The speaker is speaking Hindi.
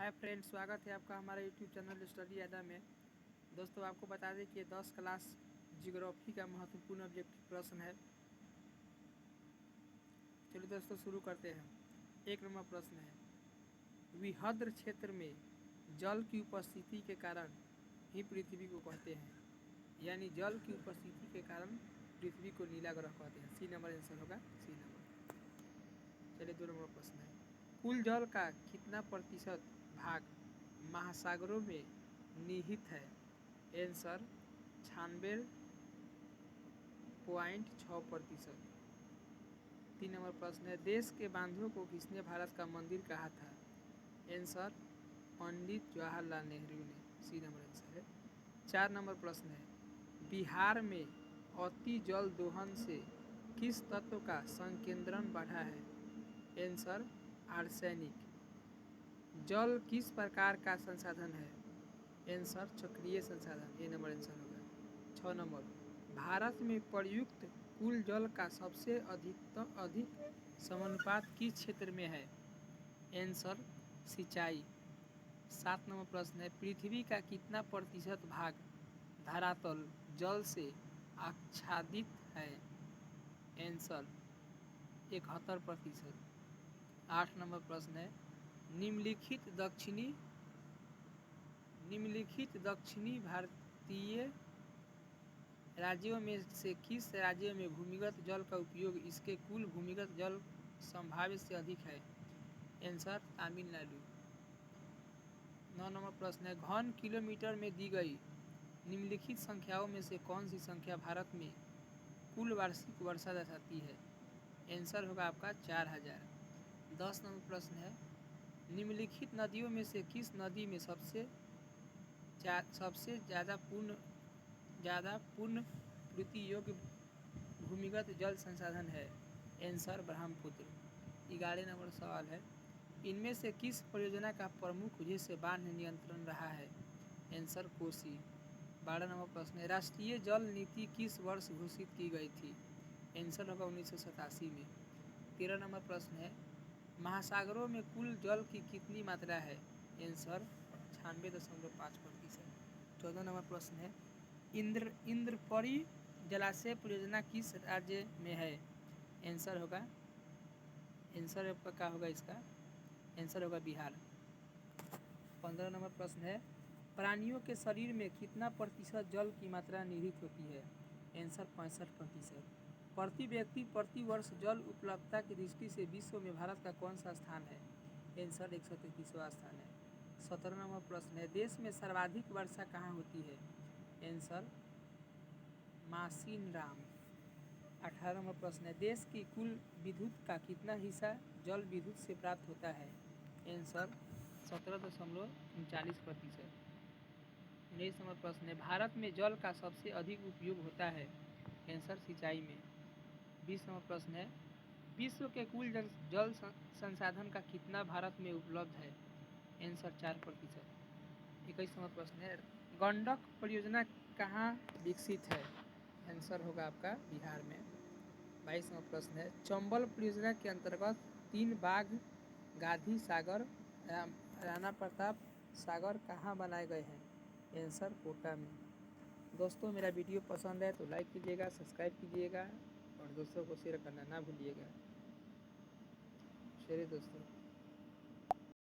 हाय फ्रेंड, स्वागत है आपका हमारे यूट्यूब चैनल स्टडी अड्डा में। दोस्तों, आपको बता दें कि 10 क्लास जियोग्राफी का महत्वपूर्ण ऑब्जेक्टिव प्रश्न है। चलिए दोस्तों शुरू करते हैं। 1 नंबर प्रश्न है, विहद्र क्षेत्र में जल की उपस्थिति के कारण ही पृथ्वी को कहते हैं, यानी जल की उपस्थिति के कारण पृथ्वी को नीला ग्रह कहते हैं। सी नंबर आंसर होगा, सी नंबर। चलिए 2 नंबर प्रश्न है, कुल जल का कितना प्रतिशत भाग महासागरों में निहित है? आंसर 96.6%। 3 नंबर प्रश्न है, देश के बांधों को किसने भारत का मंदिर कहा था? आंसर पंडित जवाहरलाल नेहरू ने। सी नंबर आंसर है। 4 नंबर प्रश्न है, बिहार में अति जल दोहन से किस तत्व का संकेंद्रण बढ़ा है? Answer arsenic. जल किस प्रकार का संसाधन है? आंसर चक्रीय संसाधन। ए नंबर आंसर होगा। 6 नंबर, भारत में प्रयुक्त कुल जल का सबसे अधिक समानुपात किस क्षेत्र में है? आंसर सिंचाई। 7 नंबर प्रश्न है, पृथ्वी का कितना प्रतिशत भाग धरातल जल से आच्छादित है? आंसर 71%। 8 नंबर प्रश्न है, निम्नलिखित दक्षिणी भारतीय राज्यों में से किस राज्य में भूमिगत जल का उपयोग इसके कुल भूमिगत जल संभाव्य से अधिक है? आंसर तमिलनाडु। 9 नंबर प्रश्न है, घन किलोमीटर में दी गई निम्नलिखित संख्याओं में से कौन सी संख्या भारत में कुल वार्षिक वर्षा दर्शाती है? आंसर होगा आपका 4000। 10 नंबर प्रश्न है, निम्नलिखित नदियों में से किस नदी में सबसे ज़्यादा पुनर्पूर्ति योग्य भूमिगत जल संसाधन है? आंसर ब्रह्मपुत्र। 11 नंबर सवाल है, इनमें से किस परियोजना का प्रमुख उद्देश्य बाढ़ नियंत्रण रहा है? आंसर कोसी। 12 नंबर प्रश्न है, राष्ट्रीय जल नीति किस वर्ष घोषित की गई थी? आंसर होगा 1987 में। 13 नंबर प्रश्न है, महासागरों में कुल जल की कितनी मात्रा है? आंसर 96.5%। 14 नंबर प्रश्न है, इंद्रपुरी जलाशय परियोजना किस राज्य में है? आंसर आपका क्या होगा इसका? आंसर होगा बिहार। 15 नंबर प्रश्न है, प्राणियों के शरीर में कितना प्रतिशत जल की मात्रा निहित होती है? आंसर 65%। प्रति व्यक्ति प्रति वर्ष जल उपलब्धता की दृष्टि से विश्व में भारत का कौन सा स्थान है? आंसर 133वां स्थान है। 17 नंबर प्रश्न है, देश में सर्वाधिक वर्षा कहाँ होती है? आंसर मासिनराम। 18 नंबर प्रश्न है, देश की कुल विद्युत का कितना हिस्सा जल विद्युत से प्राप्त होता है? आंसर 17.39%। 19 नंबर प्रश्न है, भारत में जल का सबसे अधिक उपयोग होता है? आंसर सिंचाई में। 20 नंबर प्रश्न है, विश्व के कुल जल संसाधन का कितना भारत में उपलब्ध है? आंसर 4%। 21 नंबर प्रश्न है, गंडक परियोजना कहाँ विकसित है? आंसर होगा आपका बिहार में। 22 नंबर प्रश्न है, चंबल परियोजना के अंतर्गत 3 बाघ गांधी सागर राणा प्रताप सागर कहाँ बनाए गए हैं? आंसर कोटा में। दोस्तों, मेरा वीडियो पसंद है तो लाइक कीजिएगा, सब्सक्राइब कीजिएगा और दोस्तों को शेयर करना ना भूलिएगा। चलिए दोस्तों।